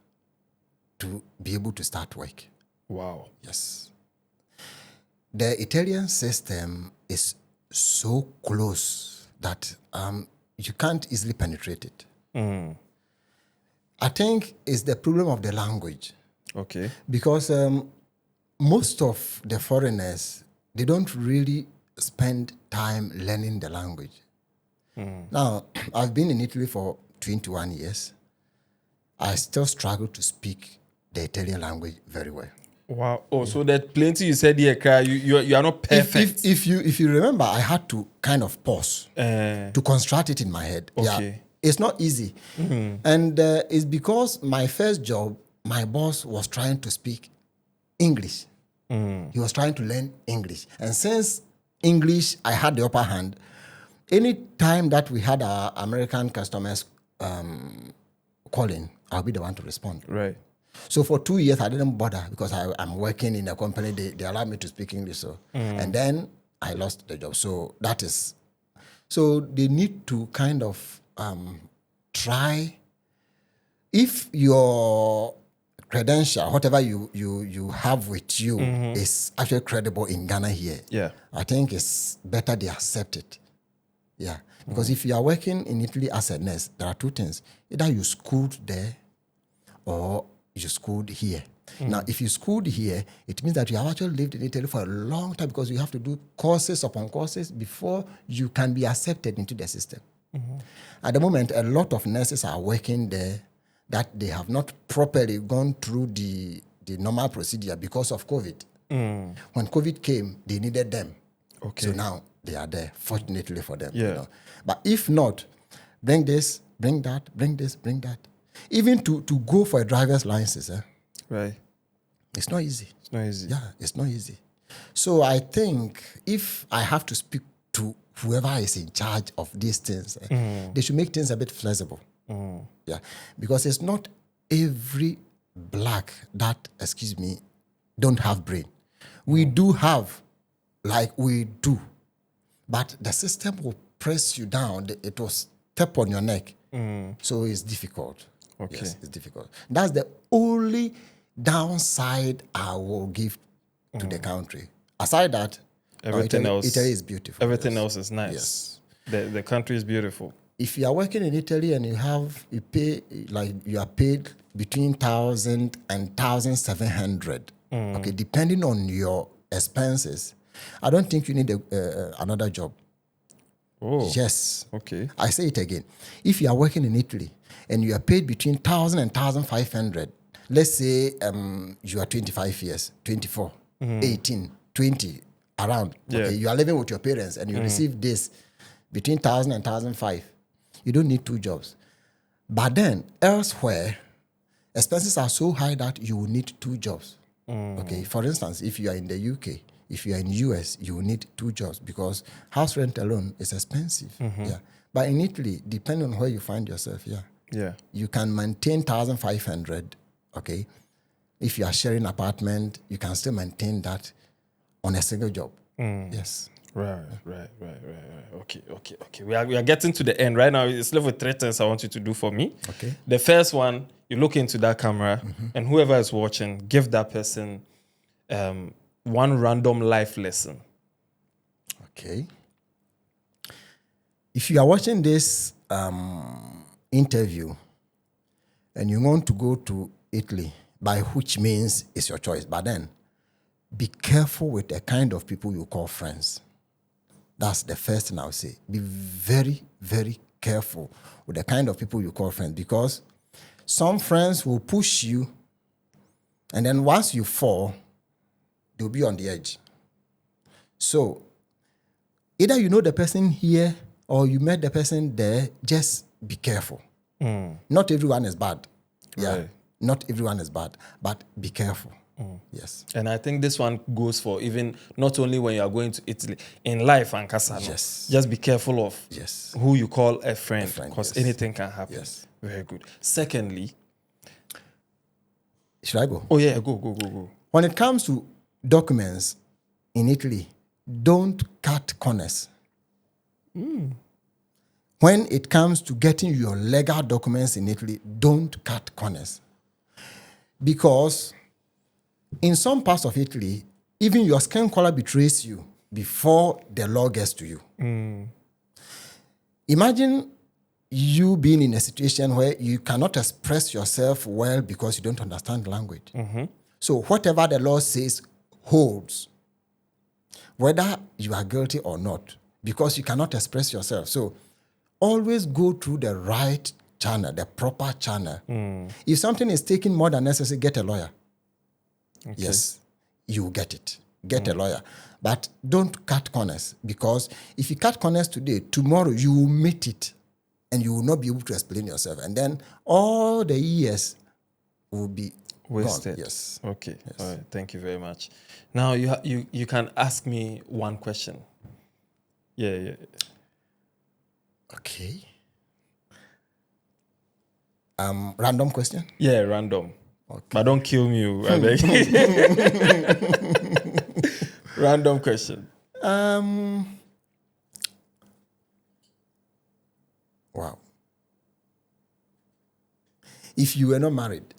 to be able to start work. Wow. Yes. The Italian system is so close that you can't easily penetrate it. I think it's the problem of the language. Okay. Because most of the foreigners, they don't really spend time learning the language. Now, I've been in Italy for 21 years. I still struggle to speak the Italian language very well. Wow. Oh, so that plenty you said here, you are not perfect. If you remember, I had to kind of pause to construct it in my head. Okay. Yeah, it's not easy. And it's because my first job, my boss was trying to speak English. He was trying to learn English. And since English, I had the upper hand, any time that we had our American customers calling, I'll be the one to respond. Right. So for 2 years, I didn't bother because I'm working in a company. They allowed me to speak English. So and then I lost the job. So that is... So they need to kind of try... If your credential, whatever you have with you is actually credible in Ghana here, I think it's better they accept it. Yeah. Because if you are working in Italy as a nurse, there are two things. Either you schooled there or you schooled here. Now, if you schooled here, it means that you have actually lived in Italy for a long time because you have to do courses upon courses before you can be accepted into the system. At the moment, a lot of nurses are working there that they have not properly gone through the the normal procedure because of COVID. When COVID came, they needed them. Okay. So now they are there, fortunately for them. Yeah. But if not, bring this, bring that, bring this, bring that. Even to go for a driver's license, Right. it's not easy. It's not easy. Yeah, it's not easy. So I think if I have to speak to whoever is in charge of these things, they should make things a bit flexible. Yeah, because it's not every black that, don't have brain. We do have, we do, but the system will press you down. It will step on your neck. So it's difficult. Okay. Yes, it's difficult. That's the only downside I will give to the country. Aside that, Everything else, Italy is beautiful. Everything yes. else is nice. Yes. The country is beautiful. If you are working in Italy and you are paid between 1,000 and 1,700, okay, depending on your expenses, I don't think you need another job. Oh. Yes. Okay. I say it again. If you are working in Italy and you are paid between 1,000 and 1,500, let's say you are 25 years, 24, 18, 20, around. Yeah. Okay, you are living with your parents and you receive this between 1,000 and 1,500. You don't need two jobs. But then elsewhere, expenses are so high that you will need two jobs. Okay, for instance, if you are in the UK, if you are in US, you will need two jobs because house rent alone is expensive. Yeah. But in Italy, depending on where you find yourself, Yeah. you can maintain 1,500. Okay. If you are sharing apartment, you can still maintain that on a single job. Yes. Right. Okay. We are getting to the end right now. It's left with 3 things I want you to do for me. Okay. The first one, you look into that camera, and whoever is watching, give that person one random life lesson. Okay. If you are watching this interview and you want to go to Italy, by which means it's your choice, but then be careful with the kind of people you call friends. That's the first thing I'll say. Be very, very careful with the kind of people you call friends because some friends will push you and then once you fall, they'll be on the edge. So either you know the person here or you met the person there, just be careful. Not everyone is bad. Yeah, Right. Not everyone is bad, but be careful. Yes. And I think this one goes for even not only when you are going to Italy, in life and Casano. Yes. Just be careful of Yes. who you call a friend friend, because yes. anything can happen. Yes. Very good. Secondly, Should I go? oh yeah, go. When it comes to documents in Italy, don't cut corners. When it comes to getting your legal documents in Italy, don't cut corners. Because in some parts of Italy, even your skin color betrays you before the law gets to you. Imagine you being in a situation where you cannot express yourself well because you don't understand the language. So whatever the law says holds, whether you are guilty or not, because you cannot express yourself. So always go through the right channel, the proper channel. If something is taking more than necessary, get a lawyer. Okay. Yes, you will get it. Get a lawyer. But don't cut corners because if you cut corners today, tomorrow you will meet it and you will not be able to explain yourself. And then all the years will be wasted. Gone. Yes. Okay. Yes. All right. Thank you very much. Now you can ask me one question. Yeah. Okay. Random question? Yeah, random. Okay. But don't kill me, I beg. Random question. Wow. If you were not married,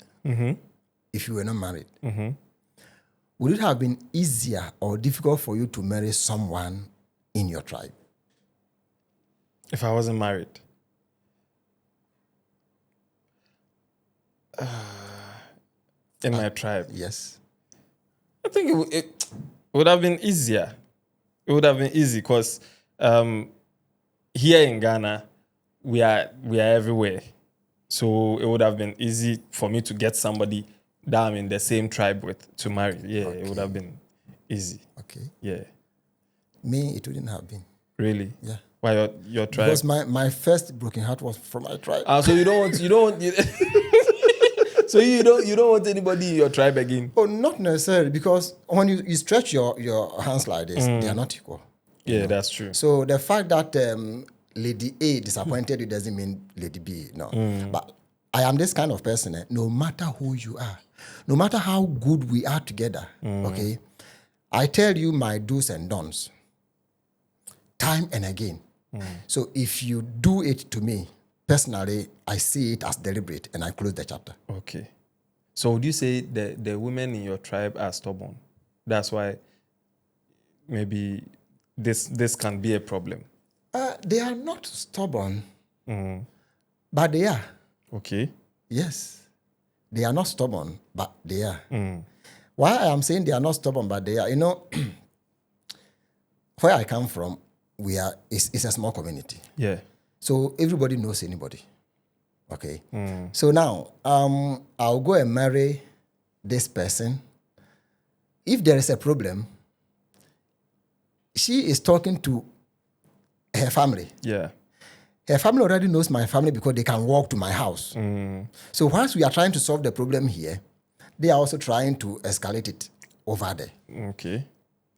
would it have been easier or difficult for you to marry someone in your tribe? If I wasn't married. In my tribe. Yes. I think it would have been easier. It would have been easy because here in Ghana, we are everywhere. So it would have been easy for me to get somebody that I'm in the same tribe with to marry. Yeah, it would have been easy. Okay. Yeah. Me, it wouldn't have been. Really? Yeah. Why your tribe? Because my first broken heart was from my tribe. So you don't want so you don't want anybody in your tribe again? Oh, not necessarily, because when you stretch your hands like this, they are not equal. Yeah, that's true. So the fact that Lady A disappointed you doesn't mean Lady B. No. But I am this kind of person. No matter who you are, no matter how good we are together, okay, I tell you my do's and don'ts time and again. So if you do it to me, personally, I see it as deliberate and I close the chapter. Okay. So would you say the women in your tribe are stubborn? That's why maybe this can be a problem. They are not stubborn, but they are. Okay. Yes. They are not stubborn, but they are. Why I am saying they are not stubborn, but they are, where I come from, it's a small community. Yeah. So everybody knows anybody. Okay. So now, I'll go and marry this person. If there is a problem, she is talking to her family. Yeah. Her family already knows my family because they can walk to my house. So whilst we are trying to solve the problem here, they are also trying to escalate it over there. Okay.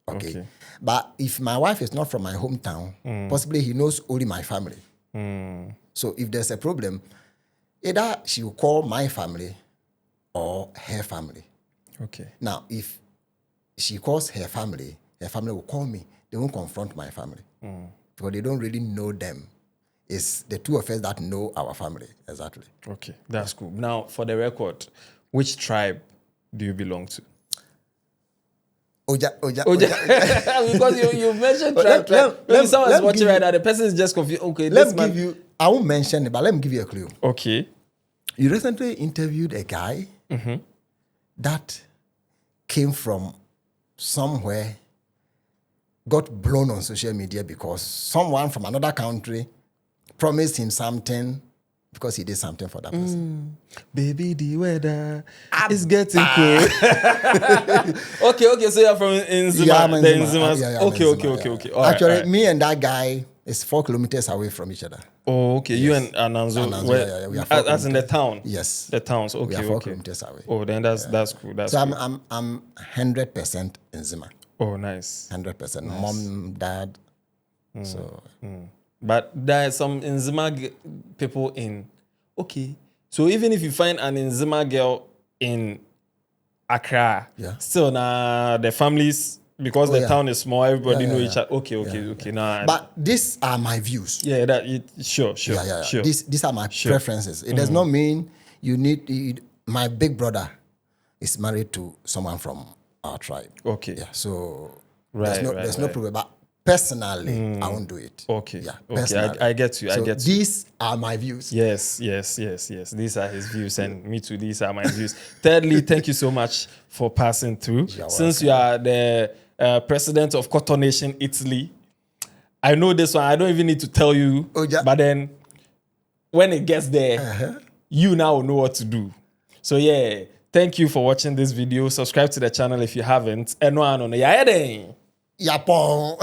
Okay. But if my wife is not from my hometown, possibly he knows only my family. So if there's a problem, either she will call my family or her family. Okay. Now, if she calls her family will call me. They won't confront my family because they don't really know them. It's the two of us that know our family. Exactly. Okay, that's cool. Now, for the record, which tribe do you belong to? Oja. Because you mentioned tribe. Maybe someone's watching right now. The person is just confused. Okay, I won't mention it, but let me give you a clue. Okay. You recently interviewed a guy that came from somewhere, got blown on social media because someone from another country promised him something because he did something for that person. Baby, the weather is getting cool. Okay. So you're from Nzima. Yeah, I'm in the Nzima. Nzimas. Yeah, Okay. All Actually, right. me and that guy is 4 kilometers away from each other. Oh, okay. Yes. You and Ananzo. Ananzo, we are 4 as in the town. Yes. The towns. Okay. We are 4 kilometers away. Oh, then that's cool. That's So cool. I'm 100% Nzima. Oh, nice. 100%. Mom, dad. So But there are some Nzima people in. Okay. So even if you find an Nzima girl in Accra, still the families, because the town is small, everybody know each other. Okay. Nah. But these are my views. Yeah, sure. These are my preferences. It does not mean you need. My big brother is married to someone from our tribe. Okay. Yeah. So there's no problem. But personally, I won't do it. Okay. Yeah. Okay. I get you. So I get you. these are my views. Yes. These are his views, and me too. These are my views. Thirdly, thank you so much for passing through. Since you are the president of Cotton Nation Italy, I know this one. I don't even need to tell you. But then, when it gets there, you now know what to do. So yeah, thank you for watching this video. Subscribe to the channel if you haven't. And no, Yapon.